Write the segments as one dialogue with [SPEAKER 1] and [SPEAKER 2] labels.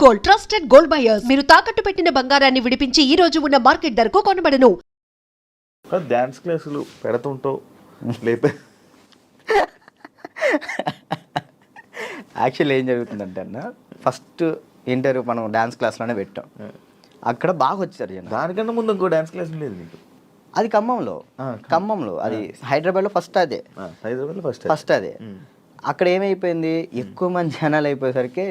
[SPEAKER 1] Gold, trusted gold buyers. మీరు తాకట్టు పెట్టిన బంగారాన్ని విడిపించి ఈ రోజు ఉన్న మార్కెట్ ధరకు కొనబడను.
[SPEAKER 2] డాన్స్ క్లాసులు పెడుతుంటావు లేపే
[SPEAKER 3] యాక్చువల్లీ ఏం జరుగుతుందంటే అన్న, ఫస్ట్ ఇంటర్వ్యూ మనం డాన్స్ క్లాస్లోనే పెట్టాం. అక్కడ బాగా వచ్చారు జనం.
[SPEAKER 2] దానికన్నా ముందు ఇంకో డాన్స్ క్లాస్ లేదు నీకు?
[SPEAKER 3] అది ఖమ్మంలో అది హైదరాబాద్లో ఫస్ట్ అదే,
[SPEAKER 2] హైదరాబాద్లో ఫస్ట్
[SPEAKER 3] అదే. అక్కడ ఏమైపోయింది, ఎక్కువ మంది జనాలు అయిపోయేసరికి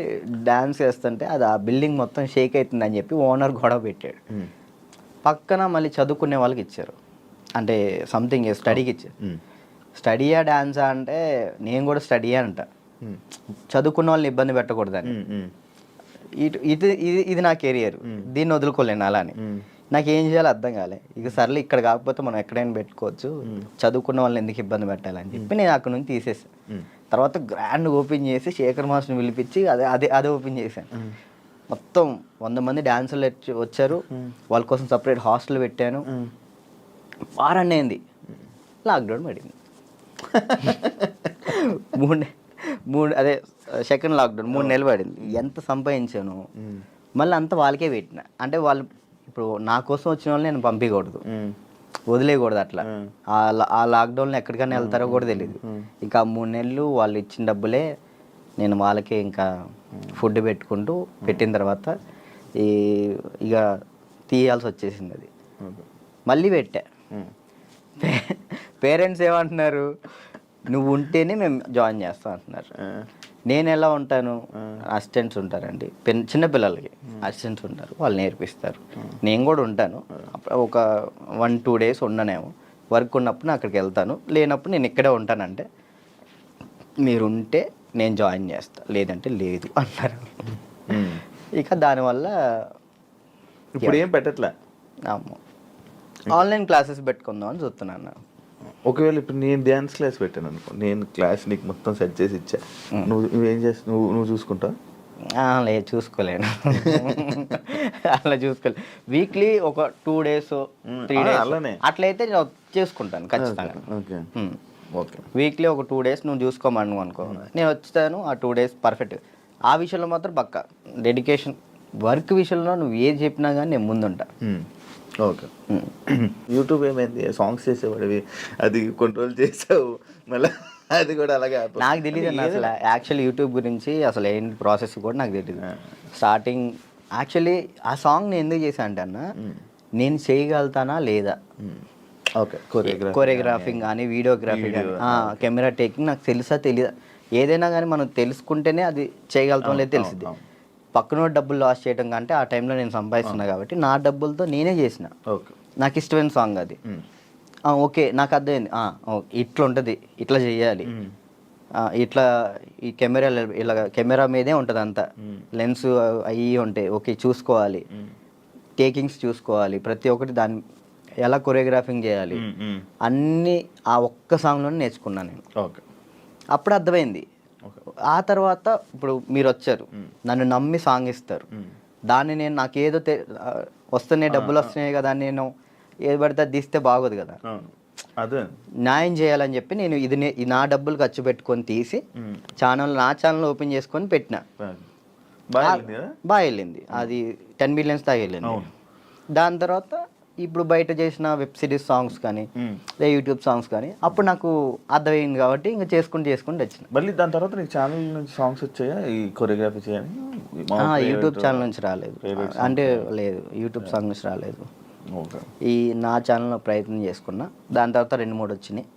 [SPEAKER 3] డాన్స్ చేస్తుంటే అది ఆ బిల్డింగ్ మొత్తం షేక్ అవుతుందని చెప్పి ఓనర్ గొడవ పెట్టాడు. పక్కన మళ్ళీ చదువుకునే వాళ్ళకి ఇచ్చారు, అంటే సంథింగ్ స్టడీకి ఇచ్చారు. స్టడీయా డాన్సా అంటే నేను కూడా స్టడీయా అంట, చదువుకున్న వాళ్ళని ఇబ్బంది పెట్టకూడదని. ఇది నా కెరియర్, దీన్ని వదులుకోలేను అలా అని. నాకు ఏం చేయాలో అర్థం కాలే. ఇక సర్లే ఇక్కడ కాకపోతే మనం ఎక్కడైనా పెట్టుకోవచ్చు, చదువుకున్న వాళ్ళని ఎందుకు ఇబ్బంది పెట్టాలని చెప్పి నేను అక్కడ నుంచి తీసేసాను. తర్వాత గ్రాండ్ ఓపెన్ చేసి శేఖర్ మాస్టర్ని పిలిపించి అదే ఓపెన్ చేశాను. మొత్తం 100 మంది డాన్సర్లు వచ్చారు, వాళ్ళ కోసం సపరేట్ హాస్టల్ పెట్టాను. వారాన్ని అయింది, లాక్డౌన్ పడింది. మూడు అదే సెకండ్ లాక్డౌన్ 3 నెలలు పడింది. ఎంత సంపాదించాను మళ్ళీ అంతా వాళ్ళకే పెట్టిన. అంటే వాళ్ళు ఇప్పుడు నా కోసం వచ్చిన వాళ్ళు నేను పంపించకూడదు, వదిలేయకూడదు. అట్లా ఆ లాక్డౌన్లో ఎక్కడికైనా వెళ్తారో కూడా తెలియదు. ఇంకా 3 నెలలు వాళ్ళు ఇచ్చిన డబ్బులే నేను వాళ్ళకే ఇంకా ఫుడ్ పెట్టుకుంటూ పెట్టిన తర్వాత ఇక తీయాల్సి వచ్చేసింది. అది మళ్ళీ పెట్టా. పేరెంట్స్ ఏమంటున్నారు, నువ్వు ఉంటేనే మేము జాయిన్ చేస్తాం అంటున్నారు. నేను ఎలా ఉంటాను, అసిస్టెంట్స్ ఉంటారండి, చిన్నపిల్లలకి అసిస్టెంట్స్ ఉంటారు, వాళ్ళు నేర్పిస్తారు. నేను కూడా ఉంటాను. ఒక 1-2 డేస్ ఉండనేమో, వర్క్ ఉన్నప్పుడు నేను అక్కడికి వెళ్తాను, లేనప్పుడు నేను ఇక్కడే ఉంటానంటే మీరు ఉంటే నేను జాయిన్ చేస్తా, లేదంటే లేదు అన్నారు. ఇక దానివల్ల
[SPEAKER 2] ఇప్పుడు ఏం పెట్టట్లే.
[SPEAKER 3] ఆన్లైన్ క్లాసెస్ పెట్టుకుందాం అని చూస్తున్నాను.
[SPEAKER 2] ఒకవేళ ఇప్పుడు నేను డ్యాన్స్ క్లాస్ పెట్టాను అనుకో, నేను క్లాస్ నీకు మొత్తం సెట్ చేసి ఇచ్చా, నువ్వేం చేస్తావు? నువ్వు చూసుకుంటావు?
[SPEAKER 3] లేదు, చూసుకోలేను. అలా చూసుకోలేదు. వీక్లీ ఒక 2 days 3 days
[SPEAKER 2] అలానే
[SPEAKER 3] అట్లయితే నేను చేసుకుంటాను ఖచ్చితంగా.
[SPEAKER 2] ఓకే,
[SPEAKER 3] వీక్లీ ఒక 2 days నువ్వు చూసుకోమను అనుకో, నేను వచ్చాను ఆ 2 days పర్ఫెక్ట్. ఆ విషయంలో మాత్రం పక్కా డెడికేషన్. వర్క్ విషయంలో నువ్వు ఏది చెప్పినా కానీ నేను ముందుంటా.
[SPEAKER 2] ఓకే. యూట్యూబ్ ఏమైంది, సాంగ్స్ చేసేవాడివి, అది కంట్రోల్ చేసావు మళ్ళీ అది కూడా అలాగే.
[SPEAKER 3] నాకు తెలియదు అన్న అసలు యాక్చువల్ యూట్యూబ్ గురించి అసలు ఏంటి ప్రాసెస్ కూడా నాకు తెలియదు. స్టార్టింగ్ యాక్చువల్లీ ఆ సాంగ్ నేను ఎందుకు చేశాను అంటే అన్న, నేను చేయగలుగుతానా లేదా,
[SPEAKER 2] ఓకే,
[SPEAKER 3] కొరియోగ్రాఫింగ్ కానీ వీడియోగ్రఫీ కానీ కెమెరా టేకింగ్ నాకు తెలుసా తెలియదా, ఏదైనా కానీ మనం తెలుసుకుంటేనే అది చేయగలుగుతాం లేదు తెలిసింది. పక్కన డబ్బులు లాస్ చేయడం కంటే ఆ టైంలో నేను సంపాదిస్తున్నా కాబట్టి నా డబ్బులతో నేనే చేసిన. నాకు ఇష్టమైన సాంగ్ అది. ఓకే, నాకు అర్థమైంది, ఇట్లా ఉంటుంది, ఇట్లా చేయాలి, ఇట్లా ఈ కెమెరా మీదే ఉంటుంది అంతా, లెన్స్ అవి ఉంటాయి, ఓకే చూసుకోవాలి, టేకింగ్స్ చూసుకోవాలి, ప్రతి ఒక్కటి దాన్ని ఎలా కొరియోగ్రాఫింగ్ చేయాలి అన్నీ ఆ ఒక్క సాంగ్లోనే నేర్చుకున్నాను నేను. అప్పుడు అర్థమైంది. ఆ తర్వాత ఇప్పుడు మీరు వచ్చారు, నన్ను నమ్మి సాంగ్ ఇస్తారు, దాన్ని నేను నాకు ఏదో వస్తున్నాయి, డబ్బులు వస్తున్నాయి కదా, నేను ఏది పడితే అది తీస్తే బాగోదు కదా,
[SPEAKER 2] అదే
[SPEAKER 3] న్యాయం చేయాలని చెప్పి నేను ఇది నా డబ్బులు ఖర్చు పెట్టుకొని తీసి నా ఛానల్ ఓపెన్ చేసుకొని పెట్టిన. బాగా వెళ్ళింది, అది 10 million దాకా వెళ్ళింది. దాని తర్వాత ఇప్పుడు బయట చేసిన వెబ్ సిరీస్ సాంగ్స్ కానీ లేదా యూట్యూబ్ సాంగ్స్ కానీ అప్పుడు నాకు అర్థమైంది కాబట్టి ఇంకా చేసుకుంటూ వచ్చిన.
[SPEAKER 2] మళ్ళీ దాని తర్వాత నీకు ఛానల్ నుంచి సాంగ్స్ వచ్చాయా ఈ కొరియోగ్రఫీ చేయని?
[SPEAKER 3] యూట్యూబ్ ఛానల్ నుంచి రాలేదు, అంటే లేదు, యూట్యూబ్ సాంగ్ నుంచి రాలేదు. ఈ నా ఛానల్లో ప్రయత్నం చేసుకున్నా, దాని తర్వాత 2-3 వచ్చినాయి,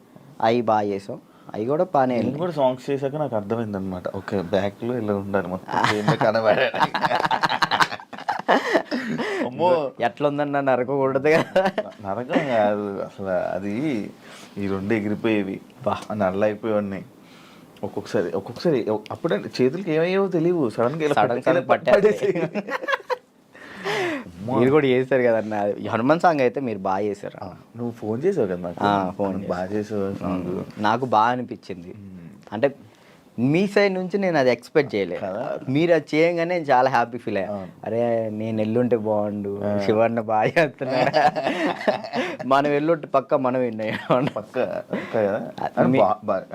[SPEAKER 3] అవి బాగా చేసాం, అవి కూడా బాగానే వెళ్ళి
[SPEAKER 2] కూడా సాంగ్స్ చేశాక నాకు అర్థమైంది అనమాట. ఓకే, బ్యాక్లో ఇలా ఉండాలి మొత్తం కనబడే.
[SPEAKER 3] అమ్మో, ఎట్లా ఉందన్న నరకకూడదు కదా.
[SPEAKER 2] నరకం కాదు అసలు, అది ఈ 2 ఎగిరిపోయేవి, నల్ల అయిపోయి ఒక్కొక్కసారి అప్పుడంటే చేతులకి ఏమయ్యేవో తెలియవు, సడన్ పట్టేసి.
[SPEAKER 3] మీరు కూడా చేశారు కదన్న హనుమాన్ సాంగ్, అయితే మీరు బాగా చేశారు.
[SPEAKER 2] నువ్వు ఫోన్ చేసావు కదా నాకు, ఫోన్ బాగా చేసావు, నాకు
[SPEAKER 3] బాగా అనిపించింది. అంటే మీ సైడ్ నుంచి నేను అది ఎక్స్పెక్ట్ చేయలేదు, మీరు అది చేయగానే నేను చాలా హ్యాపీ ఫీల్ అయ్యా. అరే నేను ఎల్లుంటే బాగుండు, శివన్న బాగా చేస్తున్నాడు, మనం ఎల్లుంటే పక్క మనం విన్నాం
[SPEAKER 2] పక్క.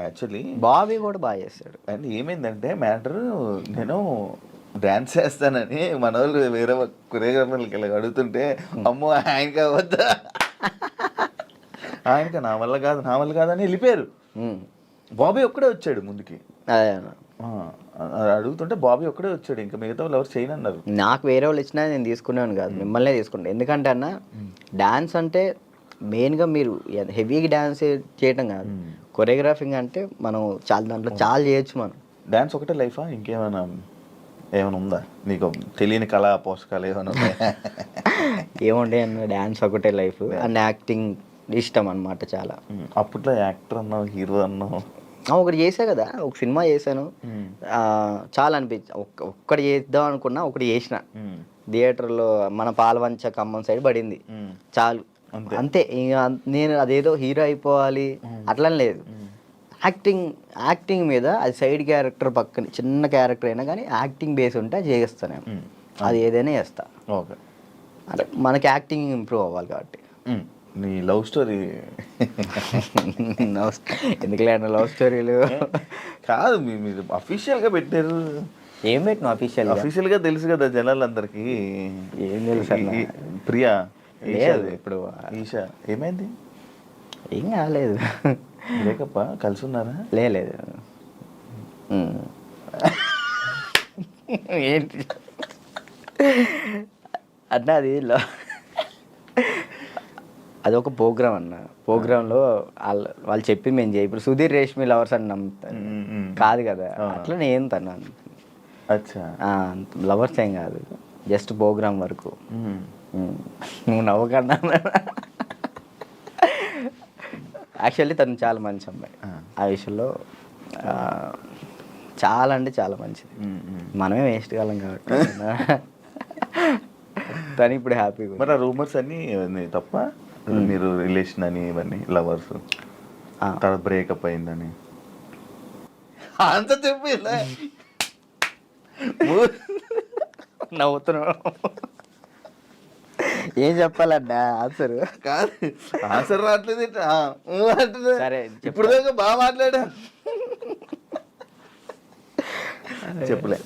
[SPEAKER 2] యాక్చువల్లీ
[SPEAKER 3] బాబీ కూడా బాగా చేస్తాడు.
[SPEAKER 2] అండ్ ఏమైందంటే మ్యాటర్, నేను డాన్స్ చేస్తానని మన వాళ్ళు వేరే కొరియోగ్రాఫర్లకి ఇలా అడుగుతుంటే అమ్మో ఆయనకి అవద్దా, ఆయనకి నా వల్ల కాదు అని వెళ్ళిపోయారు. బాబీ ఒక్కడే వచ్చాడు ముందుకి.
[SPEAKER 3] అదే అన్న.
[SPEAKER 2] అడుగుతుంటే బాబీ ఒక్కడే వచ్చాడు, ఇంకా మిగతా వాళ్ళు ఎవరు చేయను అన్నారు.
[SPEAKER 3] నాకు వేరే వాళ్ళు ఇచ్చినా నేను తీసుకునేవాను కాదు, మిమ్మల్నే తీసుకుంటాను. ఎందుకంటే అన్న డాన్స్ అంటే మెయిన్గా మీరు హెవీగా డాన్స్ చేయటం కాదు, కొరియోగ్రాఫింగ్ అంటే మనం దాంట్లో చాలా చేయొచ్చు. మనం
[SPEAKER 2] డాన్స్ ఒకటే లైఫా, ఇంకేమైనా ఉందా నీకు తెలియని కళా పోషకాలు ఏమైనా ఉన్నాయా?
[SPEAKER 3] ఏముండే అన్న, డాన్స్ ఒకటే లైఫ్ అండ్ యాక్టింగ్ ఇష్టం అనమాట చాలా.
[SPEAKER 2] అప్పట్లో యాక్టర్ అన్నావు, హీరో అన్నావు.
[SPEAKER 3] ఒకటి చేసా కదా, ఒక సినిమా చేశాను, చాలా అనిపించి ఒక్కటి చేద్దాం అనుకున్నా, ఒకటి చేసిన థియేటర్లో మన పాలవంచ ఖమ్మం సైడ్ పడింది, చాలు అంతే. ఇంకా నేను అదేదో హీరో అయిపోవాలి అట్లా లేదు, యాక్టింగ్ మీద అది సైడ్ క్యారెక్టర్ పక్కన చిన్న క్యారెక్టర్ అయినా కానీ యాక్టింగ్ బేస్ ఉంటే అది చేస్తాను, అది ఏదైనా చేస్తా.
[SPEAKER 2] ఓకే,
[SPEAKER 3] అంటే మనకి యాక్టింగ్ ఇంప్రూవ్ అవ్వాలి కాబట్టి.
[SPEAKER 2] నీ లవ్ స్టోరీ
[SPEAKER 3] ఎందుకులే లవ్ స్టోరీలు
[SPEAKER 2] కాదు, మీరు అఫీషియల్గా పెట్టారు.
[SPEAKER 3] ఏం పెట్టిన
[SPEAKER 2] అఫీషియల్గా తెలుసు కదా జనాలందరికీ.
[SPEAKER 3] ఏం తెలుసు
[SPEAKER 2] ప్రియా
[SPEAKER 3] లేదు ఇప్పుడు.
[SPEAKER 2] ఈషా ఏమైంది?
[SPEAKER 3] ఏం కాలేదు,
[SPEAKER 2] బ్రేకప్ కలిసి ఉన్నారా?
[SPEAKER 3] లేదు. ఏంటి అన్న, అది ఒక ప్రోగ్రామ్ అన్న. ప్రోగ్రాంలో వాళ్ళు చెప్పి మేము చేయి, ఇప్పుడు సుధీర్ రేష్మి లవర్స్ అని నమ్ముతాను కాదు కదా, అట్లా నేను తన్నాను.
[SPEAKER 2] అచ్చా,
[SPEAKER 3] లవర్స్ ఏం కాదు, జస్ట్ ప్రోగ్రామ్ వరకు. నువ్వు నవ్వకన్నా. యాక్చువల్లీ తను చాలా మంచి అమ్మాయి, ఆ విషయంలో చాలా అంటే చాలా మంచిది. మనమే వేస్ట్ కాలం కాబట్టి తను ఇప్పుడు హ్యాపీగా.
[SPEAKER 2] మరి ఆ రూమర్స్ అన్నీ తప్ప, మీరు రిలేషన్ అని ఇవన్నీ లవర్స్ తర్వాత బ్రేకప్ అయిందని అంత చెప్పి
[SPEAKER 3] నవ్వుతున్నావు. ఏం చెప్పాలన్నా ఆన్సర్?
[SPEAKER 2] కాదు, ఆన్సర్ రావట్లేదు.
[SPEAKER 3] సరే
[SPEAKER 2] ఇప్పుడు దాకా బాగా మాట్లాడా, చెప్పలే.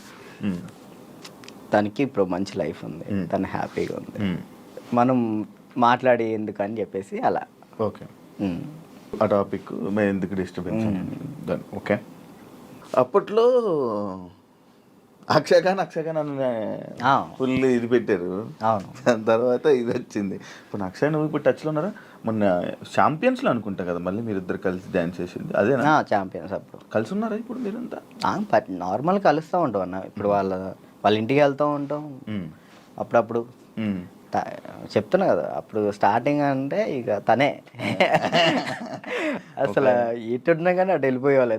[SPEAKER 3] తనకి ఇప్పుడు మంచి లైఫ్ ఉంది, తను హ్యాపీగా ఉంది, మనం మాట్లాడి ఎందుకని చెప్పేసి అలా.
[SPEAKER 2] ఓకే, ఆ టాపిక్ మేము ఎందుకు డిస్టర్బెన్స్. ఓకే, అప్పట్లో అక్షయ్ ఖాన్ ఫుల్ ఇది పెట్టారు.
[SPEAKER 3] అవును,
[SPEAKER 2] దాని తర్వాత ఇది వచ్చింది. ఇప్పుడు అక్షయ్ నువ్వు ఇప్పుడు టచ్లో ఉన్నారా? మొన్న ఛాంపియన్స్లో అనుకుంటా కదా మళ్ళీ మీరిద్దరు కలిసి డ్యాన్స్ చేసింది అదేనా?
[SPEAKER 3] ఛాంపియన్స్ అప్పుడు
[SPEAKER 2] కలిసి ఉన్నారా ఇప్పుడు మీరంతా?
[SPEAKER 3] నార్మల్ కలుస్తూ ఉంటాం అన్న. ఇప్పుడు వాళ్ళ ఇంటికి వెళ్తూ ఉంటాం అప్పుడప్పుడు. చెప్తున్నా కదా, అప్పుడు స్టార్టింగ్ అంటే ఇక తనే అసలు ఇటున్నా కానీ అటు వెళ్ళిపోయేవాళ్ళు.